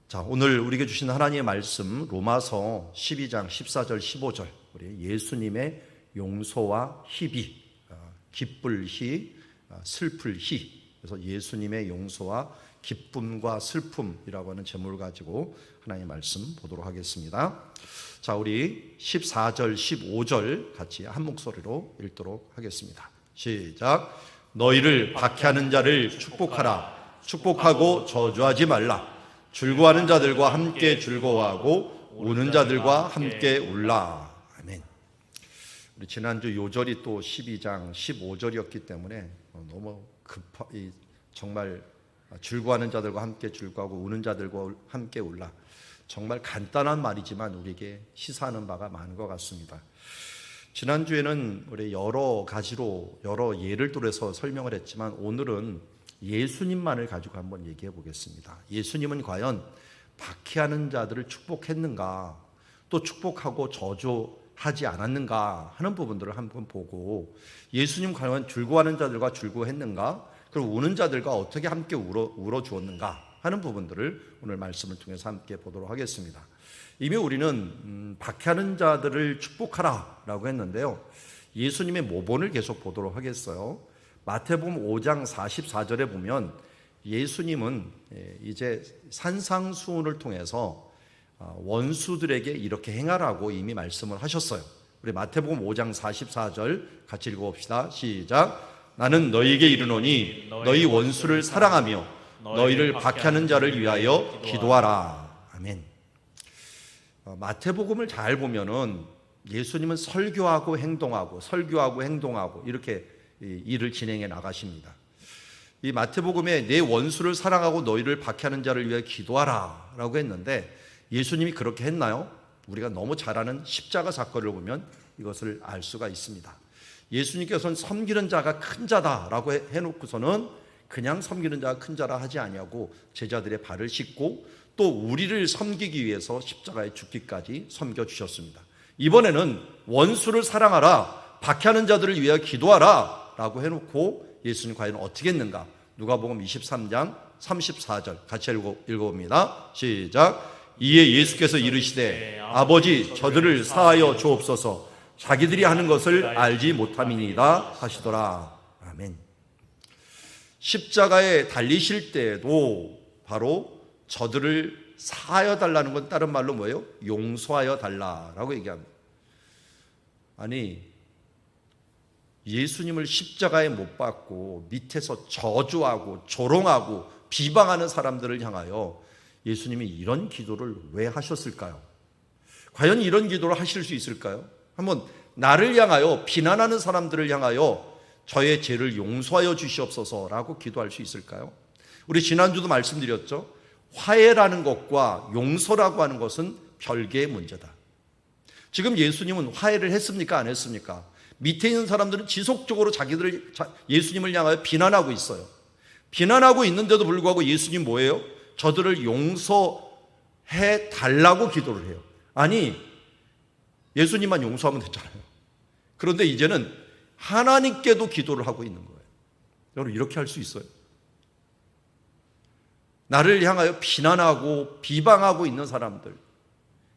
자, 오늘 우리에게 주신 하나님의 말씀 로마서 12장 14절 15절 우리 예수님의 용서와 희비, 기쁠 희, 슬플 희. 그래서 예수님의 용서와 기쁨과 슬픔이라고 하는 제목을 가지고 하나님의 말씀 보도록 하겠습니다. 자, 우리 14절 15절 같이 한 목소리로 읽도록 하겠습니다. 시작. 너희를 박해하는 자를 축복하라. 축복하고 저주하지 말라. 즐거워하는 자들과 함께 즐거워하고 우는 자들과 함께 울라. 아멘. 우리 지난주 요절이 또 12장 15절이었기 때문에 너무 정말 즐거워하는 자들과 함께 즐거워하고 우는 자들과 함께 울라. 정말 간단한 말이지만 우리에게 시사하는 바가 많은 것 같습니다. 지난주에는 우리 여러 가지로 여러 예를 들어서 설명을 했지만 오늘은 예수님만을 가지고 한번 얘기해 보겠습니다. 예수님은 과연 박해하는 자들을 축복했는가, 또 축복하고 저주하지 않았는가 하는 부분들을 한번 보고, 예수님 과연 즐거워하는 자들과 즐거워했는가, 그리고 우는 자들과 어떻게 함께 울어주었는가 하는 부분들을 오늘 말씀을 통해서 함께 보도록 하겠습니다. 이미 우리는 박해하는 자들을 축복하라 라고 했는데요, 예수님의 모본을 계속 보도록 하겠어요. 마태복음 5장 44절에 보면 예수님은 이제 산상수훈을 통해서 원수들에게 이렇게 행하라고 이미 말씀을 하셨어요. 우리 마태복음 5장 44절 같이 읽어봅시다. 시작. 나는 너희에게 이르노니 너희 원수를 사랑하며 너희를 박해하는 자를 위하여 기도하라. 아멘. 마태복음을 잘 보면은 예수님은 설교하고 행동하고 이렇게 일을 진행해 나가십니다. 이 마태복음에 내 원수를 사랑하고 너희를 박해하는 자를 위해 기도하라 라고 했는데 예수님이 그렇게 했나요? 우리가 너무 잘 아는 십자가 사건을 보면 이것을 알 수가 있습니다. 예수님께서는 섬기는 자가 큰 자다라고 해놓고서는 그냥 섬기는 자가 큰 자라 하지 아니하고 제자들의 발을 씻고 또 우리를 섬기기 위해서 십자가에 죽기까지 섬겨주셨습니다. 이번에는 원수를 사랑하라, 박해하는 자들을 위하여 기도하라 라고 해놓고 예수님 과연 어떻게 했는가? 누가복음 23장 34절 같이 읽어봅니다. 시작. 이에 예수께서 이르시되 아버지 저들을 사하여 주옵소서, 자기들이 하는 것을 알지 못함이니이다 하시더라. 아멘. 십자가에 달리실 때에도 바로 저들을 사하여 달라는 건 다른 말로 뭐예요? 용서하여 달라라고 얘기합니다. 아니, 예수님을 십자가에 못 박고 밑에서 저주하고 조롱하고 비방하는 사람들을 향하여 예수님이 이런 기도를 왜 하셨을까요? 과연 이런 기도를 하실 수 있을까요? 한번 나를 향하여 비난하는 사람들을 향하여 저의 죄를 용서하여 주시옵소서라고 기도할 수 있을까요? 우리 지난주도 말씀드렸죠. 화해라는 것과 용서라고 하는 것은 별개의 문제다. 지금 예수님은 화해를 했습니까? 안 했습니까? 밑에 있는 사람들은 지속적으로 예수님을 향하여 비난하고 있어요. 비난하고 있는데도 불구하고 예수님 뭐예요? 저들을 용서해 달라고 기도를 해요. 아니, 예수님만 용서하면 됐잖아요. 그런데 이제는 하나님께도 기도를 하고 있는 거예요. 여러분, 이렇게 할 수 있어요? 나를 향하여 비난하고 비방하고 있는 사람들,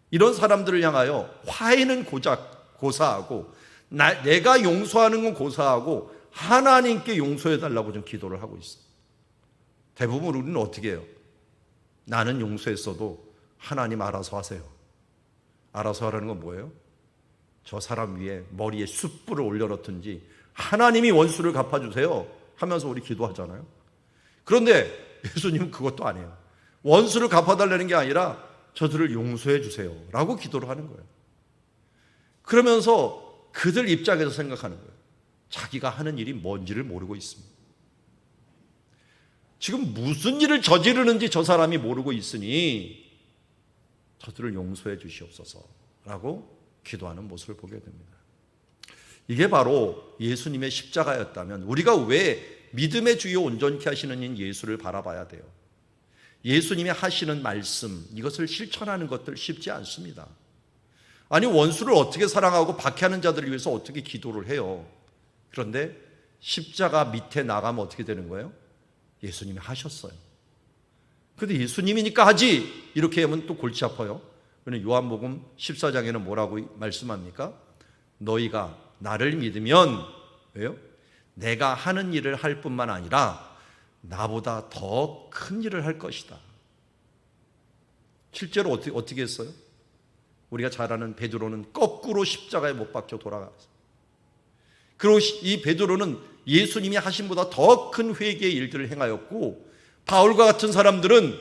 이런 사람들을 향하여 화해는 고사하고 내가 용서하는 건 고사하고 하나님께 용서해 달라고 좀 기도를 하고 있어요. 대부분 우리는 어떻게 해요? 나는 용서했어도 하나님 알아서 하세요. 알아서 하라는 건 뭐예요? 저 사람 위에 머리에 숯불을 올려놓든지 하나님이 원수를 갚아주세요 하면서 우리 기도하잖아요. 그런데 예수님은 그것도 안 해요. 원수를 갚아달라는 게 아니라 저들을 용서해 주세요 라고 기도를 하는 거예요. 그러면서 그들 입장에서 생각하는 거예요. 자기가 하는 일이 뭔지를 모르고 있습니다. 지금 무슨 일을 저지르는지 저 사람이 모르고 있으니 저들을 용서해 주시옵소서라고 기도하는 모습을 보게 됩니다. 이게 바로 예수님의 십자가였다면 우리가 왜 믿음의 주요 온전케 하시는 인 예수를 바라봐야 돼요? 예수님이 하시는 말씀, 이것을 실천하는 것들 쉽지 않습니다. 아니, 원수를 어떻게 사랑하고 박해하는 자들을 위해서 어떻게 기도를 해요? 그런데 십자가 밑에 나가면 어떻게 되는 거예요? 예수님이 하셨어요. 근데 예수님이니까 하지 이렇게 하면 또 골치 아파요. 그런데 요한복음 14장에는 뭐라고 말씀합니까? 너희가 나를 믿으면 왜요? 내가 하는 일을 할 뿐만 아니라 나보다 더 큰 일을 할 것이다. 실제로 어떻게 했어요? 우리가 잘 아는 베드로는 거꾸로 십자가에 못 박혀 돌아갔어요. 그리고 이 베드로는 예수님이 하신 보다 더 큰 회개의 일들을 행하였고, 바울과 같은 사람들은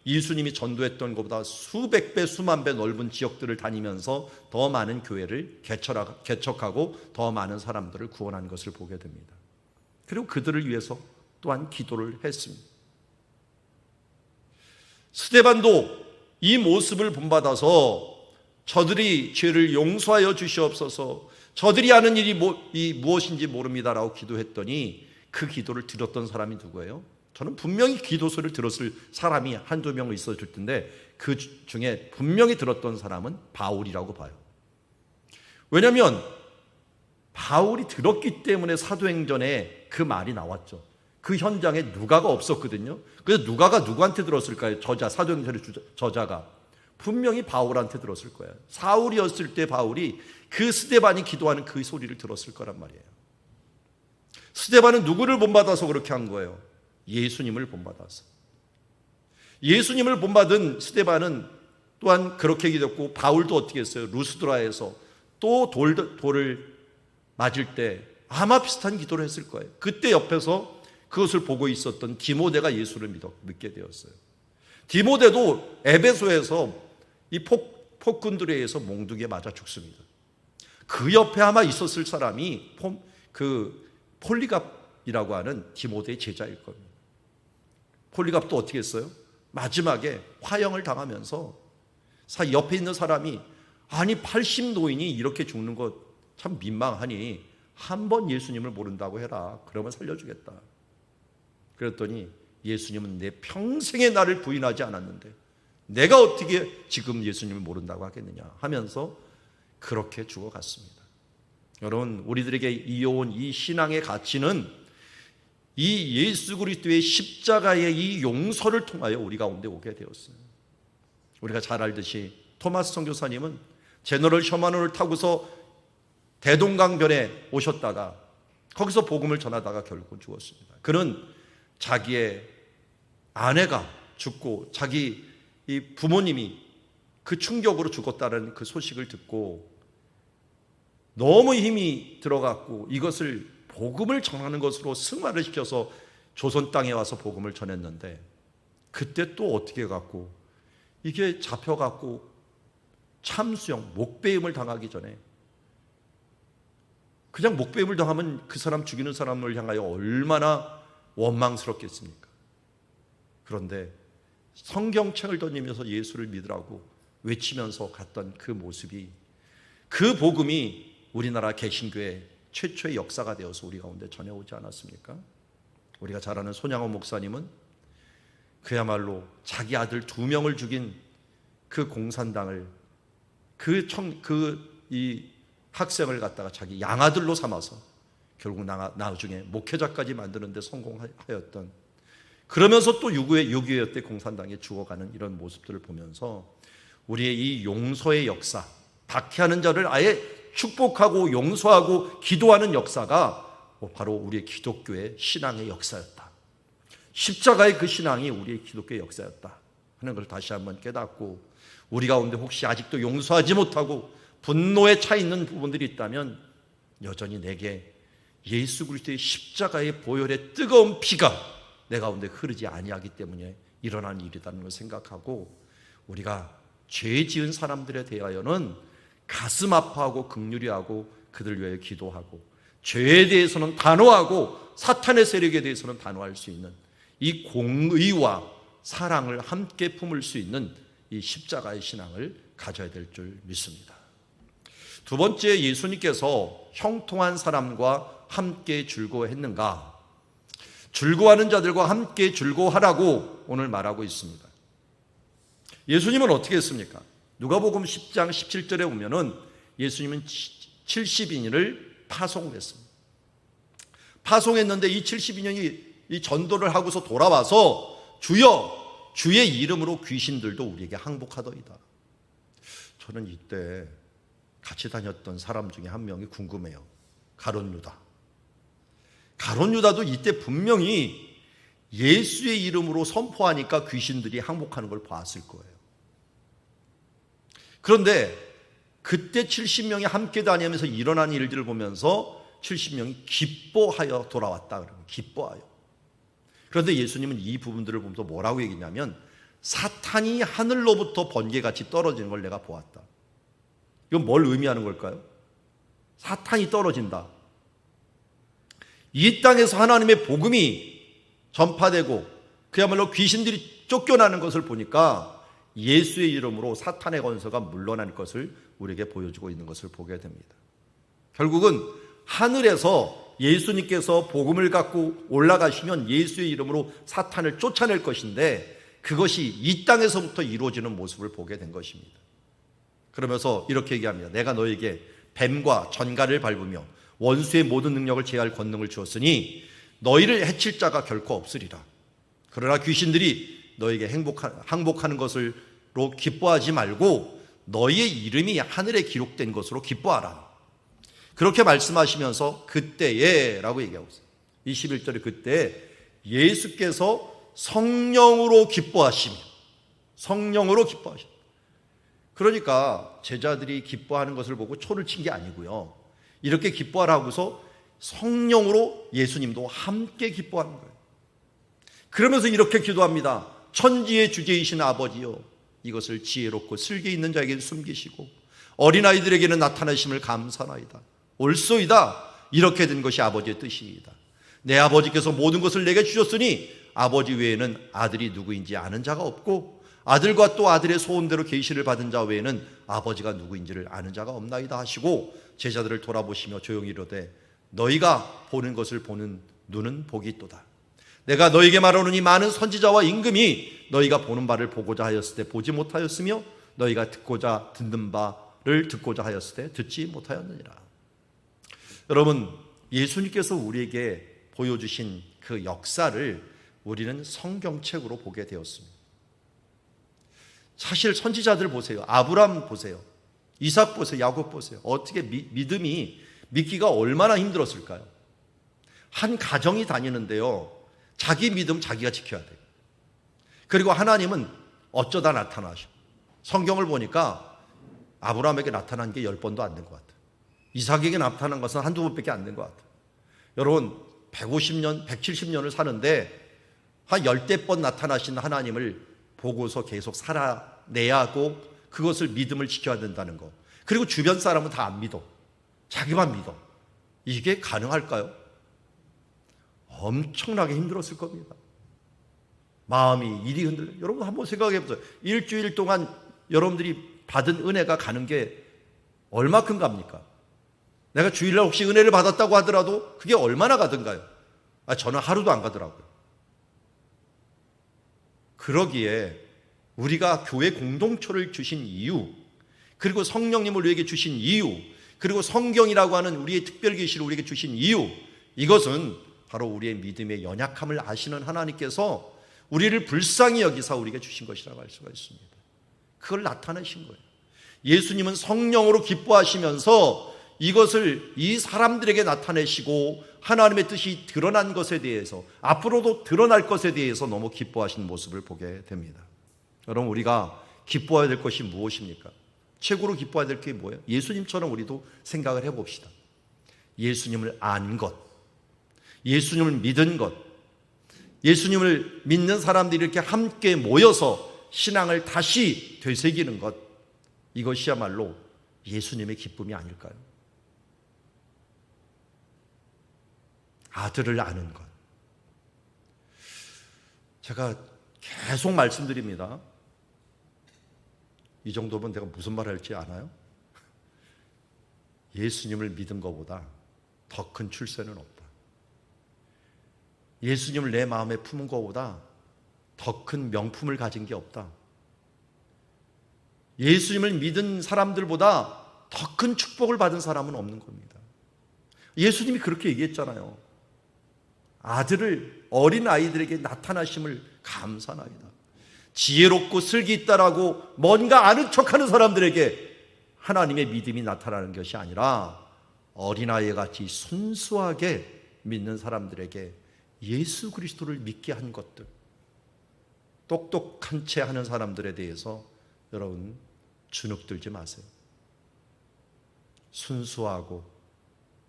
예수님이 전도했던 것보다 수백 배, 수만 배 넓은 지역들을 다니면서 더 많은 교회를 개척하고 더 많은 사람들을 구원한 것을 보게 됩니다. 그리고 그들을 위해서 또한 기도를 했습니다. 스데반도 이 모습을 본받아서 저들이 죄를 용서하여 주시옵소서, 저들이 하는 일이 무엇인지 모릅니다라고 기도했더니 그 기도를 들었던 사람이 누구예요? 저는 분명히 기도 소리를 들었을 사람이 한두 명 있었을 텐데 그 중에 분명히 들었던 사람은 바울이라고 봐요. 왜냐하면 바울이 들었기 때문에 사도행전에 그 말이 나왔죠. 그 현장에 누가가 없었거든요. 그래서 누가가 누구한테 들었을까요? 사도행전의 저자가 분명히 바울한테 들었을 거예요. 사울이었을 때 바울이 그 스데반이 기도하는 그 소리를 들었을 거란 말이에요. 스데반은 누구를 본받아서 그렇게 한 거예요? 예수님을 본받아서. 예수님을 본받은 스데반은 또한 그렇게 기도했고, 바울도 어떻게 했어요? 루스드라에서 또 돌을 맞을 때 아마 비슷한 기도를 했을 거예요. 그때 옆에서 그것을 보고 있었던 디모데가 예수를 믿게 되었어요. 디모데도 에베소에서 이 폭군들에 의해서 몽둥이에 맞아 죽습니다. 그 옆에 아마 있었을 사람이 폴리갑이라고 하는 디모데의 제자일 겁니다. 폴리갑도 어떻게 했어요? 마지막에 화형을 당하면서 옆에 있는 사람이, 아니 80노인이 이렇게 죽는 것 참 민망하니 한 번 예수님을 모른다고 해라. 그러면 살려주겠다. 그랬더니 예수님은 내 평생에 나를 부인하지 않았는데 내가 어떻게 지금 예수님을 모른다고 하겠느냐 하면서 그렇게 죽어갔습니다. 여러분, 우리들에게 이어온 이 신앙의 가치는 이 예수 그리스도의 십자가의 이 용서를 통하여 우리 가운데 오게 되었어요. 우리가 잘 알듯이 토마스 선교사님은 제너럴 셔먼호를 타고서 대동강변에 오셨다가 거기서 복음을 전하다가 결국 죽었습니다. 그는 자기의 아내가 죽고 자기 이 부모님이 그 충격으로 죽었다는 그 소식을 듣고 너무 힘이 들어갔고 이것을 복음을 전하는 것으로 승화를 시켜서 조선 땅에 와서 복음을 전했는데, 그때 또 어떻게 해갖고 이게 잡혀갖고 참수형, 목배임을 당하기 전에, 그냥 목배임을 당하면 그 사람 죽이는 사람을 향하여 얼마나 원망스럽겠습니까? 그런데 성경책을 던지면서 예수를 믿으라고 외치면서 갔던 그 모습이, 그 복음이 우리나라 개신교의 최초의 역사가 되어서 우리 가운데 전해오지 않았습니까? 우리가 잘 아는 손양원 목사님은 그야말로 자기 아들 2명을 죽인 그 공산당을 이 학생을 갖다가 자기 양아들로 삼아서 결국 나중에 목회자까지 만드는 데 성공하였던, 그러면서 또 6.25 때 공산당에 죽어가는 이런 모습들을 보면서 우리의 이 용서의 역사, 박해하는 자를 아예 축복하고 용서하고 기도하는 역사가 바로 우리의 기독교의 신앙의 역사였다. 십자가의 그 신앙이 우리의 기독교의 역사였다 하는 걸 다시 한번 깨닫고, 우리 가운데 혹시 아직도 용서하지 못하고 분노에 차 있는 부분들이 있다면 여전히 내게 예수 그리스도의 십자가의 보혈의 뜨거운 피가 내 가운데 흐르지 아니하기 때문에 일어난 일이라는 걸 생각하고, 우리가 죄 지은 사람들에 대하여는 가슴 아파하고 긍휼히하고 그들 위하여 기도하고, 죄에 대해서는 단호하고 사탄의 세력에 대해서는 단호할 수 있는 이 공의와 사랑을 함께 품을 수 있는 이 십자가의 신앙을 가져야 될 줄 믿습니다. 두 번째, 예수님께서 형통한 사람과 함께 즐거워했는가? 즐거워하는 자들과 함께 즐거워하라고 오늘 말하고 있습니다. 예수님은 어떻게 했습니까? 누가복음 10장 17절에 보면은 예수님은 70인을 파송했습니다. 파송했는데 이 70인이 이 전도를 하고서 돌아와서 주여 주의 이름으로 귀신들도 우리에게 항복하더이다. 저는 이때 같이 다녔던 사람 중에 한 명이 궁금해요. 가룟 유다. 가룟 유다도 이때 분명히 예수의 이름으로 선포하니까 귀신들이 항복하는 걸 봤을 거예요. 그런데 그때 70명이 함께 다니면서 일어난 일들을 보면서 70명이 기뻐하여 돌아왔다. 그러면 기뻐하여. 그런데 예수님은 이 부분들을 보면서 뭐라고 얘기냐면 사탄이 하늘로부터 번개같이 떨어지는 걸 내가 보았다. 이건 뭘 의미하는 걸까요? 사탄이 떨어진다. 이 땅에서 하나님의 복음이 전파되고 그야말로 귀신들이 쫓겨나는 것을 보니까 예수의 이름으로 사탄의 권세가 물러날 것을 우리에게 보여주고 있는 것을 보게 됩니다. 결국은 하늘에서 예수님께서 복음을 갖고 올라가시면 예수의 이름으로 사탄을 쫓아낼 것인데 그것이 이 땅에서부터 이루어지는 모습을 보게 된 것입니다. 그러면서 이렇게 얘기합니다. 내가 너에게 뱀과 전갈을 밟으며 원수의 모든 능력을 제할 권능을 주었으니 너희를 해칠 자가 결코 없으리라. 그러나 귀신들이 너에게 항복하는 것으로 기뻐하지 말고 너희의 이름이 하늘에 기록된 것으로 기뻐하라. 그렇게 말씀하시면서 그때에 라고 얘기하고 있어요. 21절에 그때 예수께서 성령으로 기뻐하시며 성령으로 기뻐하시며 그러니까 제자들이 기뻐하는 것을 보고 초를 친 게 아니고요. 이렇게 기뻐하라고서 성령으로 예수님도 함께 기뻐하는 거예요. 그러면서 이렇게 기도합니다. 천지의 주제이신 아버지여 이것을 지혜롭고 슬기 있는 자에게 숨기시고 어린아이들에게는 나타나심을 감사나이다. 옳소이다. 이렇게 된 것이 아버지의 뜻이다. 내 아버지께서 모든 것을 내게 주셨으니 아버지 외에는 아들이 누구인지 아는 자가 없고 아들과 또 아들의 소원대로 계시를 받은 자 외에는 아버지가 누구인지를 아는 자가 없나이다 하시고 제자들을 돌아보시며 조용히 이르되 너희가 보는 것을 보는 눈은 복이 있도다. 내가 너희에게 말하노니 많은 선지자와 임금이 너희가 보는 바를 보고자 하였을 때 보지 못하였으며 너희가 듣고자 듣는 바를 듣고자 하였을 때 듣지 못하였느니라. 여러분, 예수님께서 우리에게 보여주신 그 역사를 우리는 성경책으로 보게 되었습니다. 사실 선지자들 보세요. 아브라함 보세요. 이삭 보세요. 야곱 보세요. 어떻게 믿음이 믿기가 얼마나 힘들었을까요? 한 가정이 다니는데요. 자기 믿음 자기가 지켜야 돼요. 그리고 하나님은 어쩌다 나타나셔. 성경을 보니까 아브라함에게 나타난 게 10번도 안 된 것 같아요. 이삭에게 나타난 것은 한두 번밖에 안 된 것 같아요. 여러분 150년, 170년을 사는데 한 10대 번 나타나신 하나님을 보고서 계속 살아내야 하고 그것을 믿음을 지켜야 된다는 거. 그리고 주변 사람은 다 안 믿어. 자기만 믿어. 이게 가능할까요? 엄청나게 힘들었을 겁니다. 마음이 일이 흔들려. 여러분 한번 생각해 보세요. 일주일 동안 여러분들이 받은 은혜가 가는 게 얼마큼 갑니까? 내가 주일날 혹시 은혜를 받았다고 하더라도 그게 얼마나 가든가요? 저는 하루도 안 가더라고요. 그러기에 우리가 교회 공동초를 주신 이유, 그리고 성령님을 우리에게 주신 이유, 그리고 성경이라고 하는 우리의 특별 계시를 우리에게 주신 이유, 이것은 바로 우리의 믿음의 연약함을 아시는 하나님께서 우리를 불쌍히 여기사 우리에게 주신 것이라고 할 수가 있습니다. 그걸 나타내신 거예요. 예수님은 성령으로 기뻐하시면서 이것을 이 사람들에게 나타내시고 하나님의 뜻이 드러난 것에 대해서 앞으로도 드러날 것에 대해서 너무 기뻐하신 모습을 보게 됩니다. 여러분 우리가 기뻐해야 될 것이 무엇입니까? 최고로 기뻐해야 될 게 뭐예요? 예수님처럼 우리도 생각을 해봅시다. 예수님을 안 것, 예수님을 믿은 것, 예수님을 믿는 사람들이 이렇게 함께 모여서 신앙을 다시 되새기는 것, 이것이야말로 예수님의 기쁨이 아닐까요? 아들을 아는 것. 제가 계속 말씀드립니다. 이 정도면 내가 무슨 말 할지 아나요? 예수님을 믿은 것보다 더 큰 출세는 없다. 예수님을 내 마음에 품은 것보다 더 큰 명품을 가진 게 없다. 예수님을 믿은 사람들보다 더 큰 축복을 받은 사람은 없는 겁니다. 예수님이 그렇게 얘기했잖아요. 아들을 어린 아이들에게 나타나심을 감사나이다. 지혜롭고 슬기 있다라고 뭔가 아는 척하는 사람들에게 하나님의 믿음이 나타나는 것이 아니라 어린아이 같이 순수하게 믿는 사람들에게 예수 그리스도를 믿게 한 것들, 똑똑한 채 하는 사람들에 대해서 여러분 주눅들지 마세요. 순수하고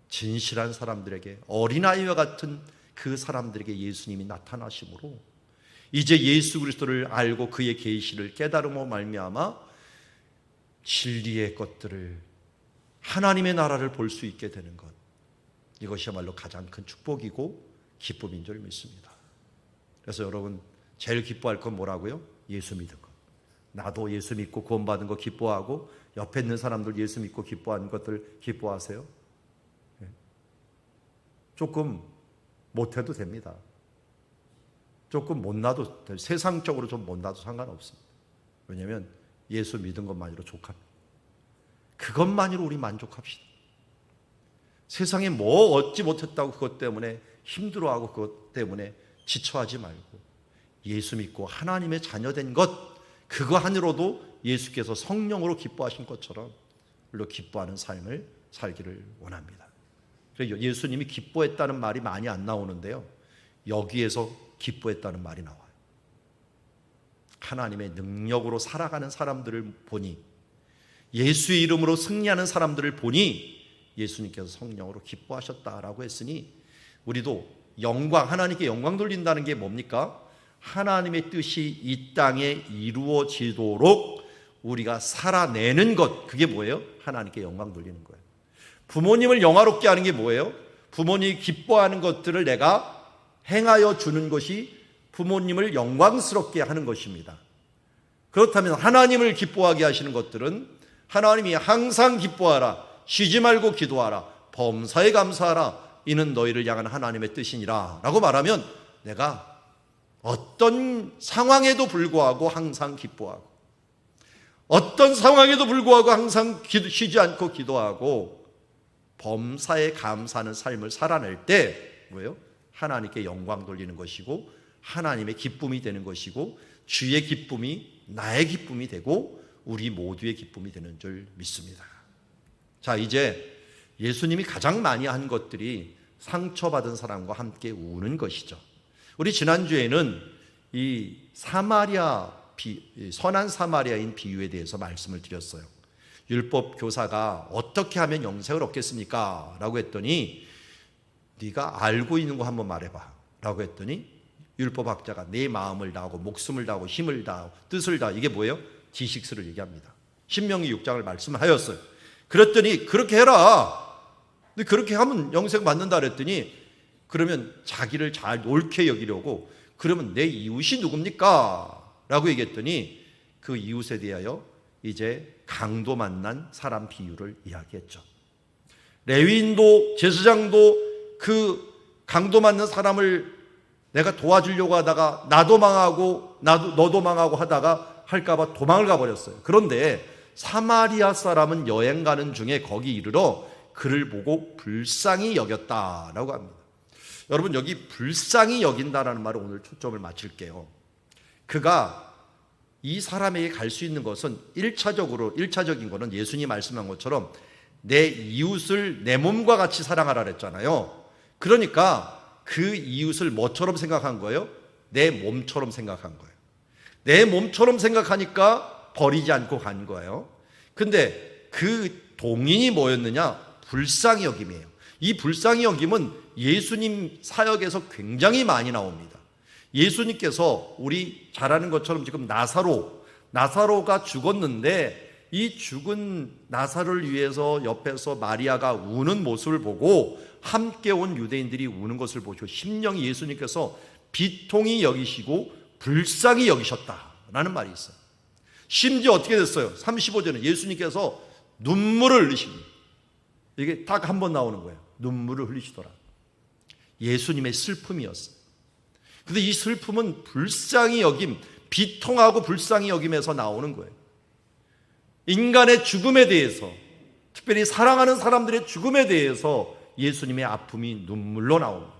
진실한 사람들에게, 어린아이와 같은 그 사람들에게 예수님이 나타나심으로 이제 예수 그리스도를 알고 그의 계시를 깨달음으로 말미암아 진리의 것들을, 하나님의 나라를 볼 수 있게 되는 것, 이것이야말로 가장 큰 축복이고 기쁨인 줄 믿습니다. 그래서 여러분 제일 기뻐할 건 뭐라고요? 예수 믿은 것. 나도 예수 믿고 구원받은 거 기뻐하고 옆에 있는 사람들 예수 믿고 기뻐하는 것들 기뻐하세요? 조금 못해도 됩니다. 조금 못나도, 세상적으로 좀 못나도 상관없습니다. 왜냐하면 예수 믿은 것만으로 족합니다. 그것만으로 우리 만족합시다. 세상에 뭐 얻지 못했다고 그것 때문에 힘들어하고 그것 때문에 지쳐하지 말고 예수 믿고 하나님의 자녀된 것, 그거 하나로도 예수께서 성령으로 기뻐하신 것처럼 물론 기뻐하는 삶을 살기를 원합니다. 예수님이 기뻐했다는 말이 많이 안 나오는데요, 여기에서 기뻐했다는 말이 나와요. 하나님의 능력으로 살아가는 사람들을 보니, 예수의 이름으로 승리하는 사람들을 보니 예수님께서 성령으로 기뻐하셨다라고 했으니, 우리도 영광, 하나님께 영광 돌린다는 게 뭡니까? 하나님의 뜻이 이 땅에 이루어지도록 우리가 살아내는 것, 그게 뭐예요? 하나님께 영광 돌리는 거예요. 부모님을 영화롭게 하는 게 뭐예요? 부모님이 기뻐하는 것들을 내가 행하여 주는 것이 부모님을 영광스럽게 하는 것입니다. 그렇다면 하나님을 기뻐하게 하시는 것들은 하나님이 항상 기뻐하라, 쉬지 말고 기도하라, 범사에 감사하라, 이는 너희를 향한 하나님의 뜻이니라 라고 말하면 내가 어떤 상황에도 불구하고 항상 기뻐하고, 어떤 상황에도 불구하고 항상 쉬지 않고 기도하고 범사에 감사하는 삶을 살아낼 때 뭐예요? 하나님께 영광 돌리는 것이고 하나님의 기쁨이 되는 것이고 주의 기쁨이 나의 기쁨이 되고 우리 모두의 기쁨이 되는 줄 믿습니다. 자, 이제 예수님이 가장 많이 한 것들이 상처받은 사람과 함께 우는 것이죠. 우리 지난주에는 이 선한 사마리아인 비유에 대해서 말씀을 드렸어요. 율법 교사가 어떻게 하면 영생을 얻겠습니까? 라고 했더니 네가 알고 있는 거 한번 말해봐 라고 했더니 율법학자가 내 마음을 다하고 목숨을 다하고 힘을 다하고 뜻을 다하고, 이게 뭐예요? 지식수를 얘기합니다. 신명기 6장을 말씀하였어요. 그랬더니 그렇게 해라, 근데 그렇게 하면 영생 받는다 그랬더니, 그러면 자기를 잘 옳게 여기려고, 그러면 내 이웃이 누굽니까? 라고 얘기했더니 그 이웃에 대하여 이제 강도 만난 사람 비유를 이야기했죠. 레위인도 제사장도 그 강도 만난 사람을 내가 도와주려고 하다가 나도 망하고 너도 망하고 하다가 할까봐 도망을 가버렸어요. 그런데 사마리아 사람은 여행 가는 중에 거기 이르러 그를 보고 불쌍히 여겼다라고 합니다. 여러분, 여기 불쌍히 여긴다라는 말을 오늘 초점을 맞출게요. 그가 이 사람에게 갈 수 있는 것은 1차적인 것은 예수님이 말씀한 것처럼 내 이웃을 내 몸과 같이 사랑하라 그랬잖아요. 그러니까 그 이웃을 뭐처럼 생각한 거예요? 내 몸처럼 생각한 거예요. 내 몸처럼 생각하니까 버리지 않고 간 거예요. 근데 그 동인이 뭐였느냐? 불쌍히 여김이에요. 이 불쌍히 여김은 예수님 사역에서 굉장히 많이 나옵니다. 예수님께서 우리 잘 아는 것처럼 지금 나사로가 죽었는데 이 죽은 나사로를 위해서 옆에서 마리아가 우는 모습을 보고 함께 온 유대인들이 우는 것을 보시고 심령이 예수님께서 비통히 여기시고 불쌍히 여기셨다라는 말이 있어요. 심지어 어떻게 됐어요? 35절에 예수님께서 눈물을 흘리십니다. 이게 딱 한 번 나오는 거예요. 눈물을 흘리시더라. 예수님의 슬픔이었어요. 근데 이 슬픔은 불쌍히 여김, 비통하고 불쌍히 여김에서 나오는 거예요. 인간의 죽음에 대해서, 특별히 사랑하는 사람들의 죽음에 대해서 예수님의 아픔이 눈물로 나옵니다.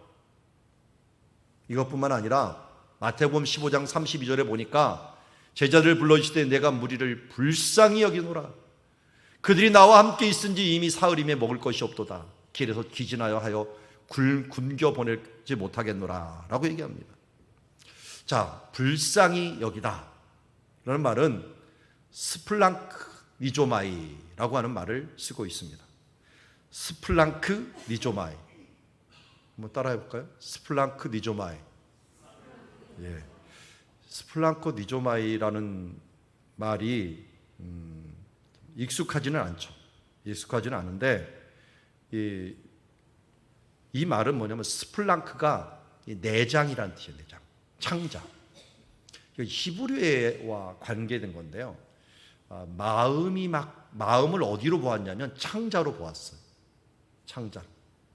이것뿐만 아니라 마태복음 15장 32절에 보니까 제자들을 불러주시되 내가 무리를 불쌍히 여기노라. 그들이 나와 함께 있은지 이미 사흘임에 먹을 것이 없도다. 길에서 기진하여 하여 굶겨 보내지 못하겠노라 라고 얘기합니다. 자, 불쌍히 여기다 라는 말은 스플랑크 니조마이라고 하는 말을 쓰고 있습니다. 스플랑크 니조마이. 한번 따라해 볼까요? 스플랑크 니조마이. 예. 스플랑크 니조마이라는 말이 익숙하지는 않죠. 익숙하지는 않은데 이 말은 뭐냐면 스플랑크가 내장이라는 뜻이에요. 내장, 창자. 히브리어와 관계된 건데요. 마음을 어디로 보았냐면 창자로 보았어요. 창자.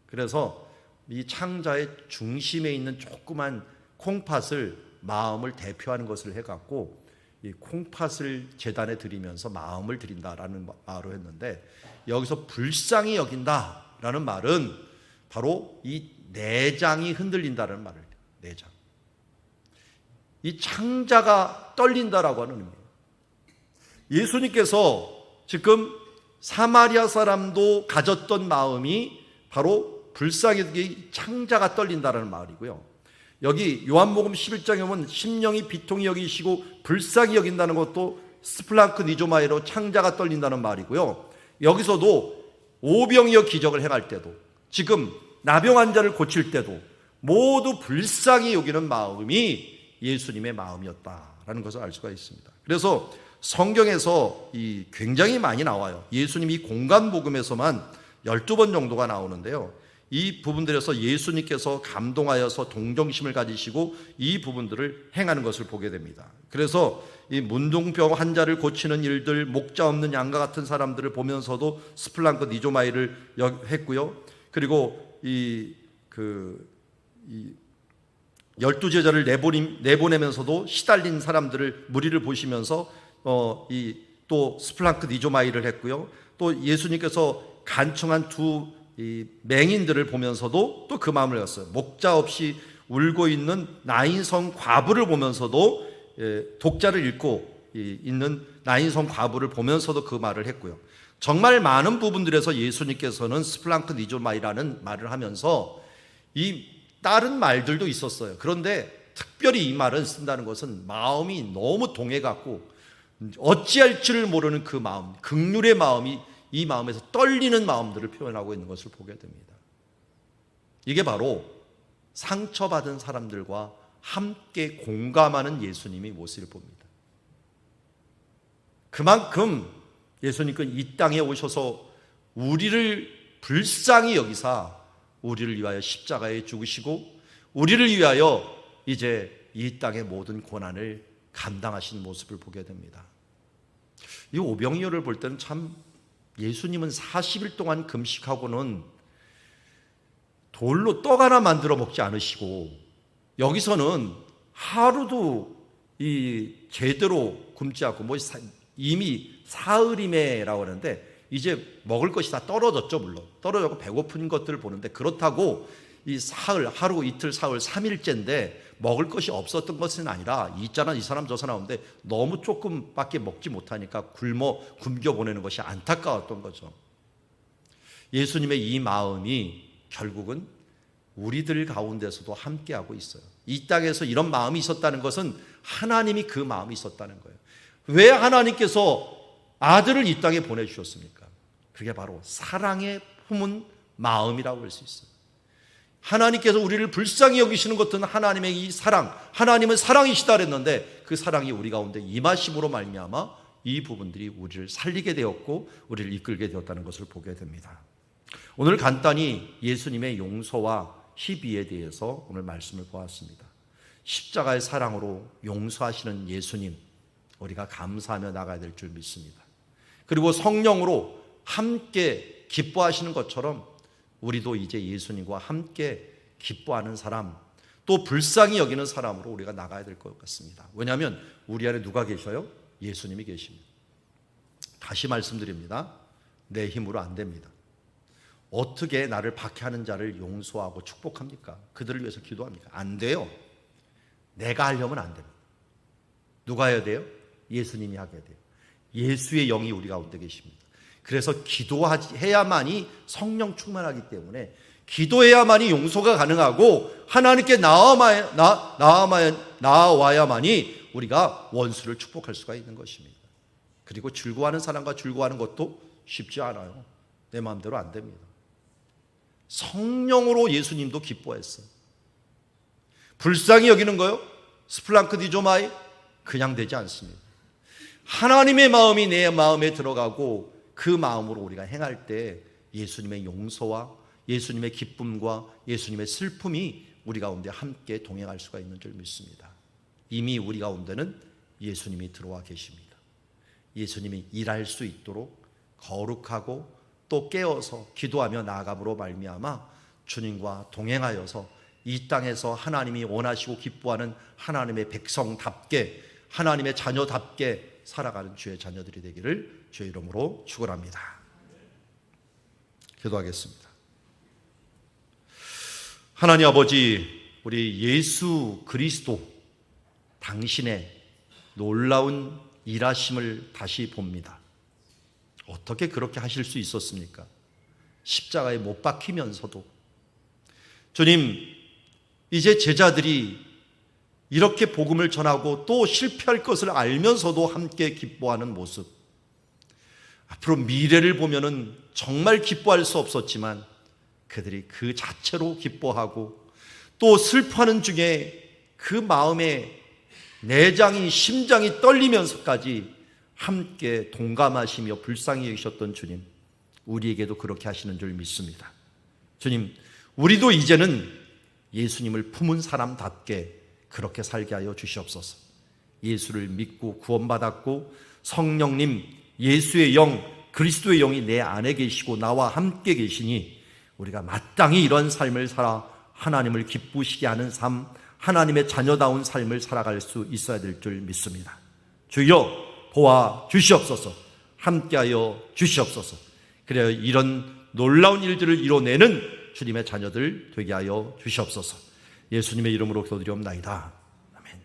그래서 이 창자의 중심에 있는 조그만 콩팥을 마음을 대표하는 것을 해갖고 이 콩팥을 제단에 드리면서 마음을 드린다라는 말로 했는데, 여기서 불쌍히 여긴다라는 말은 바로 이 내장이 흔들린다는 말을 해요. 내장. 이 창자가 떨린다라고 하는 의미예요. 예수님께서 지금 사마리아 사람도 가졌던 마음이 바로 불쌍히 여기 창자가 떨린다라는 말이고요. 여기 요한복음 11장에 보면 심령이 비통히 여기시고 불쌍히 여긴다는 것도 스플랑크 니조마이로 창자가 떨린다는 말이고요. 여기서도 오병이어 기적을 행할 때도, 지금 나병 환자를 고칠 때도 모두 불쌍히 여기는 마음이 예수님의 마음이었다라는 것을 알 수가 있습니다. 그래서 성경에서 굉장히 많이 나와요. 예수님이 공간복음에서만 12번 정도가 나오는데요. 이 부분들에서 예수님께서 감동하여서 동정심을 가지시고 이 부분들을 행하는 것을 보게 됩니다. 그래서 이 문둥병 환자를 고치는 일들, 목자 없는 양과 같은 사람들을 보면서도 스플랑크 니조마이를 했고요. 그리고 이 12제자를 내보내면서도 시달린 사람들을, 무리를 보시면서 또 스플랑크 니조마이를 했고요. 또 예수님께서 간청한 두 맹인들을 보면서도 또 그 마음을 갖었어요. 목자 없이 울고 있는 나인성 과부를 보면서도, 독자를 읽고 있는 나인성 과부를 보면서도 그 말을 했고요. 정말 많은 부분들에서 예수님께서는 스플랑크 니조마이라는 말을 하면서 이 다른 말들도 있었어요. 그런데 특별히 이 말을 쓴다는 것은 마음이 너무 동해갖고 어찌할 줄을 모르는 그 마음, 긍휼의 마음이 이 마음에서 떨리는 마음들을 표현하고 있는 것을 보게 됩니다. 이게 바로 상처받은 사람들과 함께 공감하는 예수님의 모습을 봅니다. 그만큼 예수님은 이 땅에 오셔서 우리를 불쌍히 여기사 우리를 위하여 십자가에 죽으시고 우리를 위하여 이제 이 땅의 모든 고난을 감당하신 모습을 보게 됩니다. 이 오병이어를 볼 때는 참, 예수님은 40일 동안 금식하고는 돌로 떡 하나 만들어 먹지 않으시고, 여기서는 하루도 제대로 굶지 않고, 이미 사흘임에라고 하는데 이제 먹을 것이 다 떨어졌죠. 물론 떨어졌고 배고픈 것들을 보는데, 그렇다고 이 사흘, 하루, 이틀, 사흘, 3일째인데 먹을 것이 없었던 것은 아니라, 있잖아, 이 사람 저 사람 오는데 너무 조금밖에 먹지 못하니까 굶겨 보내는 것이 안타까웠던 거죠. 예수님의 이 마음이 결국은 우리들 가운데서도 함께하고 있어요. 이 땅에서 이런 마음이 있었다는 것은 하나님이 그 마음이 있었다는 거예요. 왜 하나님께서 아들을 이 땅에 보내주셨습니까? 그게 바로 사랑에 품은 마음이라고 할 수 있어요. 하나님께서 우리를 불쌍히 여기시는 것은 하나님의 이 사랑, 하나님은 사랑이시다 그랬는데 그 사랑이 우리 가운데 임하심으로 말미암아 이 부분들이 우리를 살리게 되었고 우리를 이끌게 되었다는 것을 보게 됩니다. 오늘 간단히 예수님의 용서와 희비에 대해서 오늘 말씀을 보았습니다. 십자가의 사랑으로 용서하시는 예수님, 우리가 감사하며 나가야 될 줄 믿습니다. 그리고 성령으로 함께 기뻐하시는 것처럼 우리도 이제 예수님과 함께 기뻐하는 사람, 또 불쌍히 여기는 사람으로 우리가 나가야 될 것 같습니다. 왜냐하면 우리 안에 누가 계셔요? 예수님이 계십니다. 다시 말씀드립니다. 내 힘으로 안 됩니다. 어떻게 나를 박해하는 자를 용서하고 축복합니까? 그들을 위해서 기도합니까? 안 돼요. 내가 하려면 안 됩니다. 누가 해야 돼요? 예수님이 하게 돼요. 예수의 영이 우리 가운데 계십니다. 그래서 기도해야만이 성령 충만하기 때문에 기도해야만이 용서가 가능하고 하나님께 나와야만이 우리가 원수를 축복할 수가 있는 것입니다. 그리고 즐거워하는 사람과 즐거워하는 것도 쉽지 않아요. 내 마음대로 안 됩니다. 성령으로 예수님도 기뻐했어요. 불쌍히 여기는 거요, 스플랑크 디조마이, 그냥 되지 않습니다. 하나님의 마음이 내 마음에 들어가고 그 마음으로 우리가 행할 때 예수님의 용서와 예수님의 기쁨과 예수님의 슬픔이 우리 가운데 함께 동행할 수가 있는 줄 믿습니다. 이미 우리 가운데는 예수님이 들어와 계십니다. 예수님이 일할 수 있도록 거룩하고 또 깨어서 기도하며 나아감으로 말미암아 주님과 동행하여서 이 땅에서 하나님이 원하시고 기뻐하는 하나님의 백성답게, 하나님의 자녀답게 살아가는 주의 자녀들이 되기를 주의 이름으로 축원합니다. 기도하겠습니다. 하나님 아버지, 우리 예수 그리스도 당신의 놀라운 일하심을 다시 봅니다. 어떻게 그렇게 하실 수 있었습니까? 십자가에 못 박히면서도. 주님, 이제 제자들이 이렇게 복음을 전하고 또 실패할 것을 알면서도 함께 기뻐하는 모습, 앞으로 미래를 보면은 정말 기뻐할 수 없었지만 그들이 그 자체로 기뻐하고 또 슬퍼하는 중에 그 마음에 내장이, 심장이 떨리면서까지 함께 동감하시며 불쌍히 여기셨던 주님, 우리에게도 그렇게 하시는 줄 믿습니다. 주님, 우리도 이제는 예수님을 품은 사람답게 그렇게 살게 하여 주시옵소서. 예수를 믿고 구원받았고 성령님, 예수의 영, 그리스도의 영이 내 안에 계시고 나와 함께 계시니 우리가 마땅히 이런 삶을 살아 하나님을 기쁘시게 하는 삶, 하나님의 자녀다운 삶을 살아갈 수 있어야 될 줄 믿습니다. 주여 보아 주시옵소서. 함께하여 주시옵소서. 그래야 이런 놀라운 일들을 이뤄내는 주님의 자녀들 되게 하여 주시옵소서. 예수님의 이름으로 기도드리옵나이다.